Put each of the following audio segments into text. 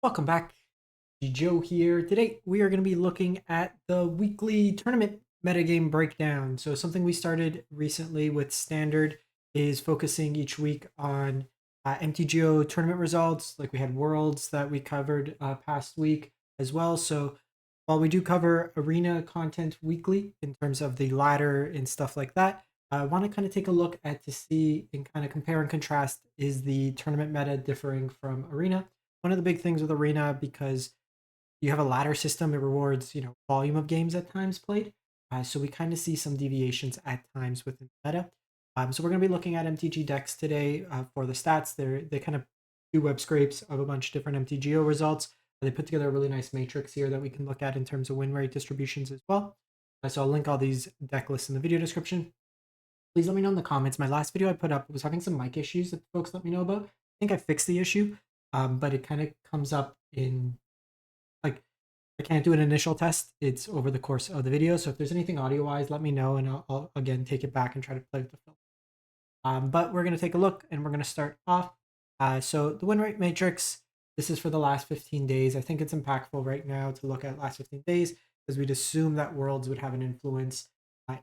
Welcome back. Joe here. Today we are going to be looking at the weekly tournament metagame breakdown. So something we started recently with Standard is focusing each week on MTGO tournament results. Like we had Worlds that we covered past week as well. So while we do cover arena content weekly in terms of the ladder and stuff like that, I want to kind of take a look at to see and kind of compare and contrast, is the tournament meta differing from arena. One of the big things with arena, because you have a ladder system, it rewards volume of games at times played. So we kind of see some deviations at times within the meta. So we're going to be looking at MTG decks today for the stats. They kind of do web scrapes of a bunch of different MTGO results. They put together a really nice matrix here that we can look at in terms of win rate distributions as well. So I'll link all these deck lists in the video description. Please let me know in the comments. My last video I put up was having some mic issues that folks let me know about. I think I fixed the issue, but it kind of comes up in like I can't do an initial test. It's over the course of the video. So if there's anything audio wise, let me know, and I'll again take it back and try to play with the film. But we're going to take a look, and we're going to start off. So the win rate matrix, this is for the last 15 days. I think it's impactful right now to look at last 15 days because we'd assume that Worlds would have an influence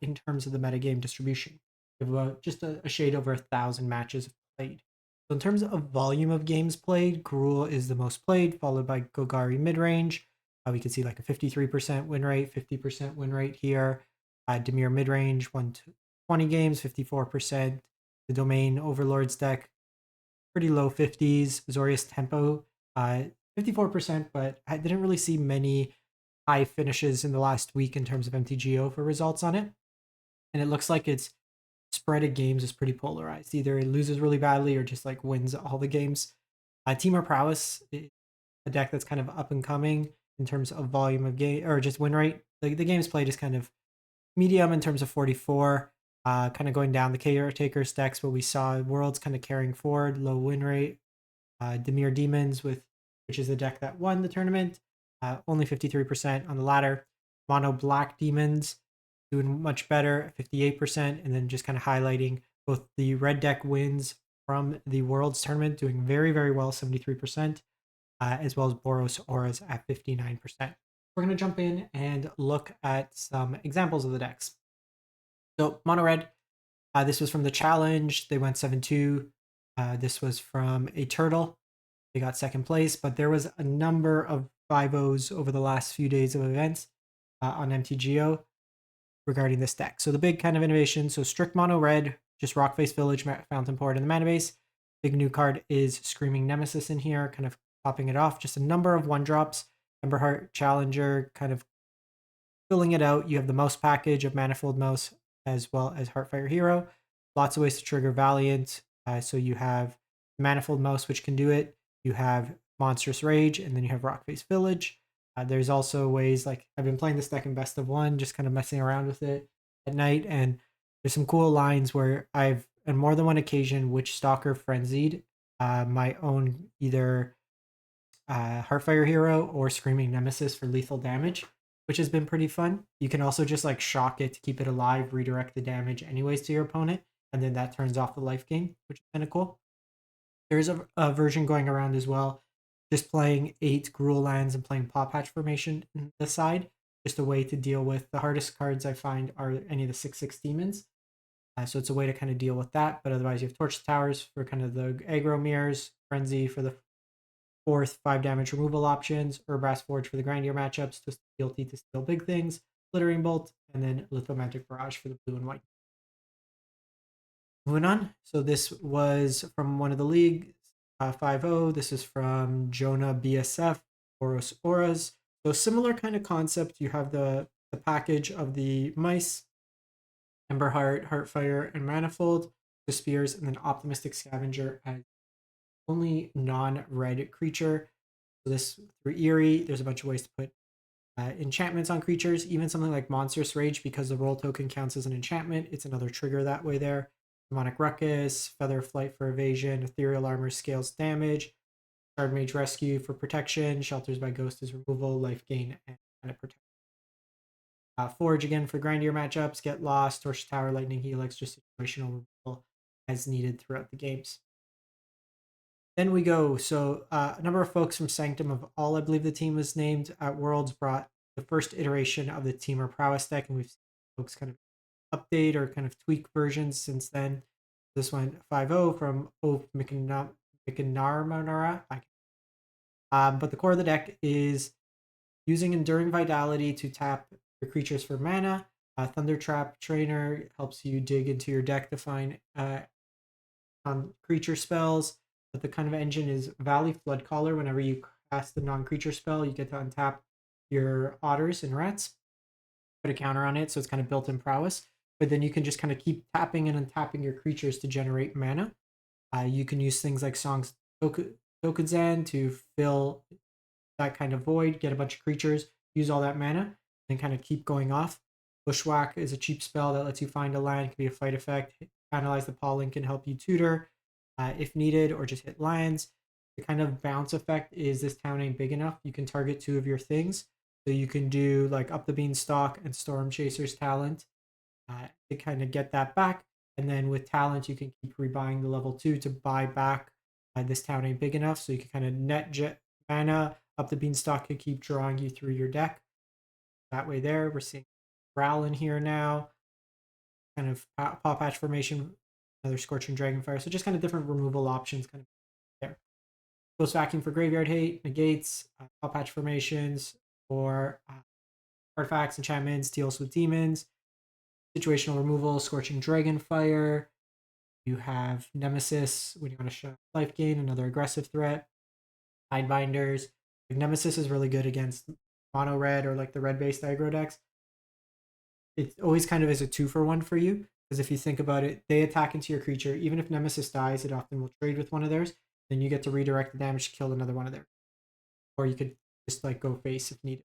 in terms of the metagame distribution. We have just a shade over 1,000 matches played. So in terms of volume of games played, Gruul is the most played, followed by Golgari Midrange. We can see like a 53% win rate, 50% win rate here. Dimir Midrange, 120 games, 54%. The Domain Overlords deck, pretty low 50s. Azorius Tempo, 54%, but I didn't really see many high finishes in the last week in terms of MTGO for results on it. And it looks like its spread of games is pretty polarized. Either it loses really badly or just like wins all the games. Temur Prowess, a deck that's kind of up and coming in terms of volume of game or just win rate. The games played is kind of medium in terms of 44. Kind of going down the Caretaker decks, but we saw Worlds kind of carrying forward, low win rate. Dimir Demons, which is the deck that won the tournament, only 53% on the ladder. Mono Black Demons doing much better, 58%, and then just kind of highlighting both the red deck wins from the Worlds tournament, doing very, very well, 73%, as well as Boros Auras at 59%. We're going to jump in and look at some examples of the decks. So Mono Red, this was from the challenge. They went 7-2. This was from a turtle. They got second place, but there was a number of 5-0s over the last few days of events on MTGO regarding this deck. So the big kind of innovation, so strict mono red, just Rockface Village, Fountain Port in the mana base. Big new card is Screaming Nemesis in here, kind of popping it off. Just a number of 1-drops. Emberheart Challenger, kind of filling it out. You have the mouse package of Manifold Mouse as well as Heartfire Hero. Lots of ways to trigger Valiant. So you have Manifold Mouse, which can do it. You have Monstrous Rage, and then you have Rockface Village. There's also ways, like I've been playing this deck in best of one, just kind of messing around with it at night, and there's some cool lines where I've on more than one occasion Witch Stalker Frenzied my own either Heartfire Hero or Screaming Nemesis for lethal damage, which has been pretty fun. You can also just like shock it to keep it alive, redirect the damage anyways to your opponent, and then that turns off the life gain, which is kind of cool. There's a version going around as well, just playing 8 Gruul lands and playing Paw Patch formation in the side. Just a way to deal with the hardest cards I find are any of the 6/6 demons. So it's a way to kind of deal with that. But otherwise, you have Torch Towers for kind of the aggro mirrors, Frenzy for the fourth 5 damage removal options, Urbrass Forge for the grindier matchups, just guilty to steal big things, Glittering Bolt, and then Lithomantic Barrage for the blue and white. Moving on. So this was from one of the leagues, 5-0. This is from Jonah BSF, Boros Auras. So similar kind of concept. You have the package of the mice, Emberheart, Heartfire, and Manifold, the spears, and then Optimistic Scavenger as only non-red creature. So this through Eerie, there's a bunch of ways to put enchantments on creatures, even something like Monstrous Rage, because the roll token counts as an enchantment. It's another trigger that way there. Demonic Ruckus, Feather Flight for evasion, Ethereal Armor scales damage, Shard Mage Rescue for protection, Shelters by Ghost is removal, life gain, and kind of protection. Forge again for grindier matchups, Get Lost, Torch Tower, Lightning Helix, just situational removal as needed throughout the games. Then we go. So a number of folks from Sanctum of All, I believe the team was named at Worlds, brought the first iteration of the Temur Prowess deck, and we've seen folks kind of update or kind of tweak versions since then. This went 5-0 from Oath Mikanarmanara. But the core of the deck is using Enduring Vitality to tap your creatures for mana. Thunder Trap Trainer helps you dig into your deck to find creature spells. But the kind of engine is Valley Flood Caller. Whenever you cast a non-creature spell, you get to untap your otters and rats, put a counter on it, so it's kind of built-in prowess. But then you can just kind of keep tapping and untapping your creatures to generate mana. You can use things like Song's Tokenzan to fill that kind of void, get a bunch of creatures, use all that mana, and kind of keep going off. Bushwhack is a cheap spell that lets you find a land, it can be a fight effect. Analyze the pollen can help you tutor if needed, or just hit lands. The kind of bounce effect is this town ain't big enough. You can target two of your things. So you can do like Up the Beanstalk and Storm Chaser's Talent to kind of get that back. And then with Talent, you can keep rebuying the level 2 to buy back this town ain't big enough. So you can kind of net jet mana. Up the Beanstalk can keep drawing you through your deck. That way there, we're seeing Growl in here now. Kind of Paw Patch Formation, another Scorching Dragonfire. So just kind of different removal options kind of there. Ghost Vacuum for Graveyard Hate, negates, Paw Patch Formations, or artifacts, enchantments, deals with demons. Situational removal, Scorching Dragonfire. You have Nemesis when you want to show life gain, another aggressive threat. Tidebinders. Like Nemesis is really good against mono red or like the red based aggro decks. It always kind of is a 2-for-1 for you, because if you think about it, they attack into your creature. Even if Nemesis dies, it often will trade with one of theirs. Then you get to redirect the damage to kill another one of theirs. Or you could just like go face if needed.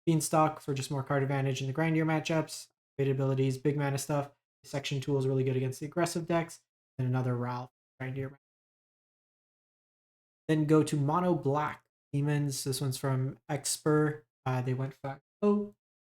Beanstalk for just more card advantage in the grindier matchups. Great abilities, big mana stuff. Section Tool is really good against the aggressive decks. And another Ralph grindier. Then go to Mono Black Demons. This one's from Exper. They went 5-0.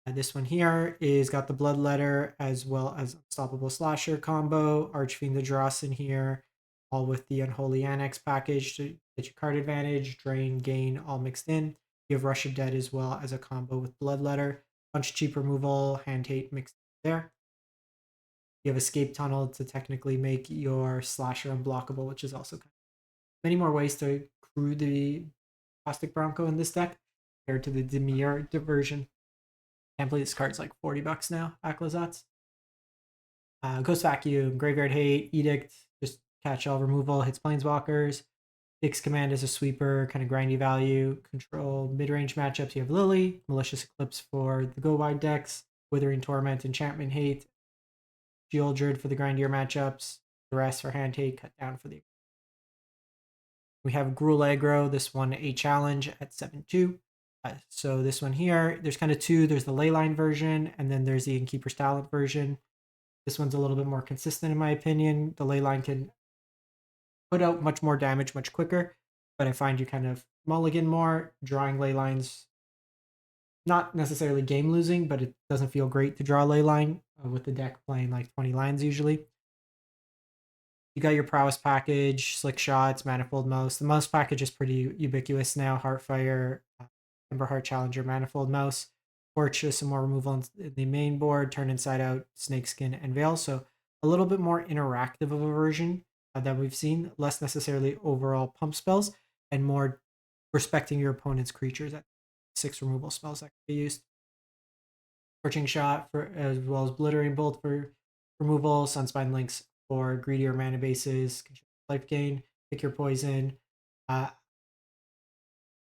This one here is got the Bloodletter as well as Unstoppable Slasher combo. Archfiend the Dross in here, all with the Unholy Annex package to get your card advantage, drain, gain, all mixed in. You have Rush of Dead as well as a combo with Bloodletter. Bunch of cheap removal, Hand Hate mixed there. You have Escape Tunnel to technically make your Slasher unblockable, which is also kind of many more ways to crew the Plastic Bronco in this deck compared to the Dimir version. Can't believe this card's like $40 now, Aclazats. Ghost Vacuum, Graveyard Hate, Edict, just catch all removal, hits Planeswalkers. Dix Command is a sweeper, kind of grindy value. Control mid-range matchups, you have Lily, Malicious Eclipse for the Go Wide decks, Withering Torment, Enchantment Hate, Sheoldred for the grindier matchups, Duress for Hand Hate, Cut Down for the. We have Gruul Aggro, this one a challenge at 7-2. So this one here, there's kind of two. There's the Leyline version, and then there's the Innkeeper's Talent version. This one's a little bit more consistent in my opinion. The Leyline can put out much more damage much quicker, but I find you kind of mulligan more. Drawing Leylines, not necessarily game losing, but it doesn't feel great to draw Leyline with the deck playing like 20 lines usually. You got your Prowess package, Slick Shots, Manifold Mouse. The mouse package is pretty ubiquitous now. Heartfire, Emberheart Challenger, Manifold Mouse. Torch is some more removal in the main board, Turn Inside Out, Snakeskin, and Veil. So a little bit more interactive of a version that we've seen. Less necessarily overall pump spells, and more respecting your opponent's creatures. At 6 removal spells that can be used. Scorching Shot for as well as Blittering Bolt for removal. Sunspine Links for greedier mana bases, life gain, pick your poison.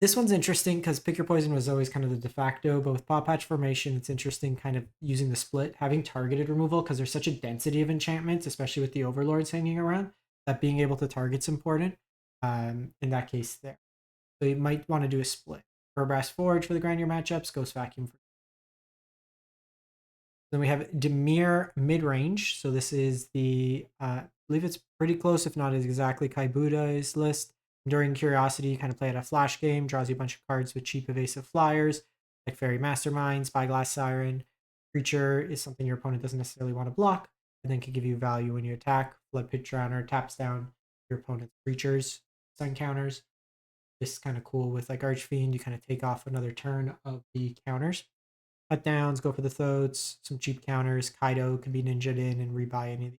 This one's interesting because pick your poison was always kind of the de facto, but with Paw Patch Formation, it's interesting kind of using the split, having targeted removal because there's such a density of enchantments, especially with the overlords hanging around, that being able to target's important. In that case, there. So you might want to do a split. Brass Forge for the grindier matchups, Ghost Vacuum for. Then we have Dimir Midrange. So this is the, I believe it's pretty close, if not exactly Kaibuda's list. Enduring Curiosity, you kind of play at a flash game, draws you a bunch of cards with cheap evasive flyers, like Fairy Mastermind, Spyglass Siren. Creature is something your opponent doesn't necessarily want to block, and then can give you value when you attack. Flood Pit Drowner taps down your opponent's creatures. stun counters. This is kind of cool with like Archfiend. You kind of take off another turn of the counters. Cut downs, go for the throats, some cheap counters. Kaido can be ninja'd in and rebuy any of these.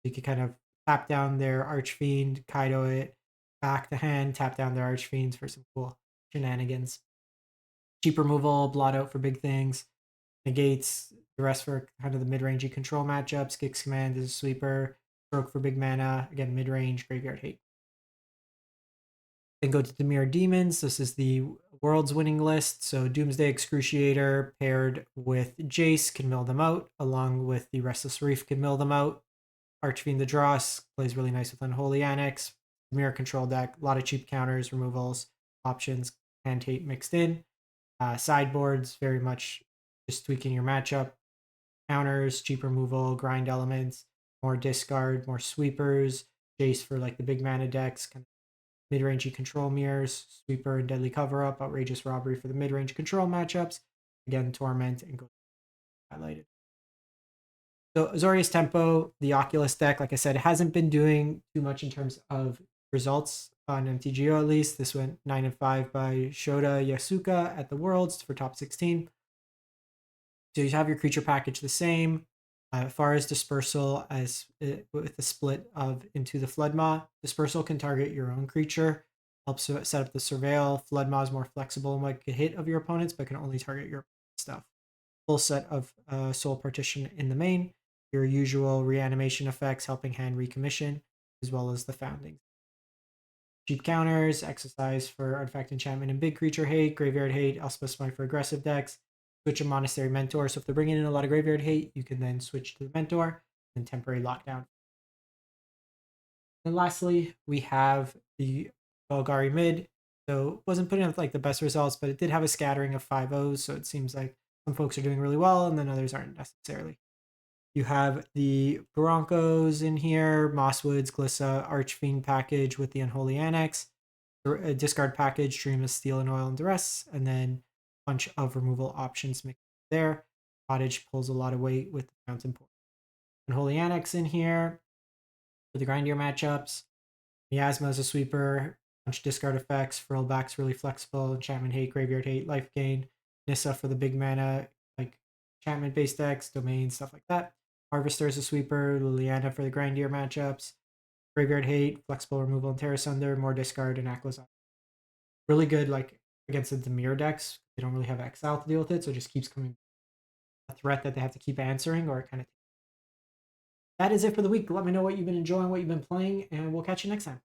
You can kind of tap down their Archfiend, Kaido it, back the hand, tap down their Archfiends for some cool shenanigans. Cheap removal, blot out for big things, negates the rest for kind of the mid-rangey control matchups. Gix Command is a sweeper, stroke for big mana, again mid-range, graveyard hate. Then go to Dimir Demons. This is the world's winning list. So Doomsday Excruciator paired with Jace can mill them out, along with the Restless Reef can mill them out. Archfiend the Dross plays really nice with Unholy Annex. Mirror control deck, a lot of cheap counters, removals, options, hand tape mixed in. Sideboards, very much just tweaking your matchup. Counters, cheap removal, grind elements, more discard, more sweepers. Jace for like the big mana decks, kind of mid-rangey control mirrors, sweeper and deadly cover-up, outrageous robbery for the mid-range control matchups. Again, torment and go highlighted. So Azorius Tempo, the Oculus deck, like I said, hasn't been doing too much in terms of results on MTGO at least. This went 9-5 by Shota Yasuka at the Worlds for top 16. So you have your creature package the same. As far as dispersal, as with the split of into the Floodmaw, dispersal can target your own creature, helps set up the surveil. Floodmaw is more flexible and like a hit of your opponents, but can only target your stuff. Full set of soul partition in the main. Your usual reanimation effects, helping hand recommission, as well as the founding. Cheap counters, exercise for artifact enchantment and big creature hate, graveyard hate, Elspeth Smite for aggressive decks. Switch a Monastery Mentor. So if they're bringing in a lot of graveyard hate, you can then switch to the Mentor and temporary lockdown. And lastly, we have the Golgari Mid. So wasn't putting up like the best results, but it did have a scattering of 5-0s. So it seems like some folks are doing really well and then others aren't necessarily. You have the Broncos in here, Mosswoods, Glissa, Archfiend package with the Unholy Annex, a discard package, Dream of Steel and Oil and Duress, and then a bunch of removal options mixed there. Cottage pulls a lot of weight with the Fountain Port. Unholy Annex in here for the grindier matchups. Miasma is a sweeper, bunch of discard effects, Frillback's really flexible, enchantment hate, graveyard hate, life gain, Nissa for the big mana, like enchantment based decks, domain, stuff like that. Harvester is a sweeper, Liliana for the grindier matchups, graveyard hate, flexible removal and Terra Sunder, more discard, and Aquazon. Really good like against the Dimir decks. They don't really have exile to deal with it, so it just keeps coming a threat that they have to keep answering, or it kind of. That is it for the week. Let me know what you've been enjoying, what you've been playing, and we'll catch you next time.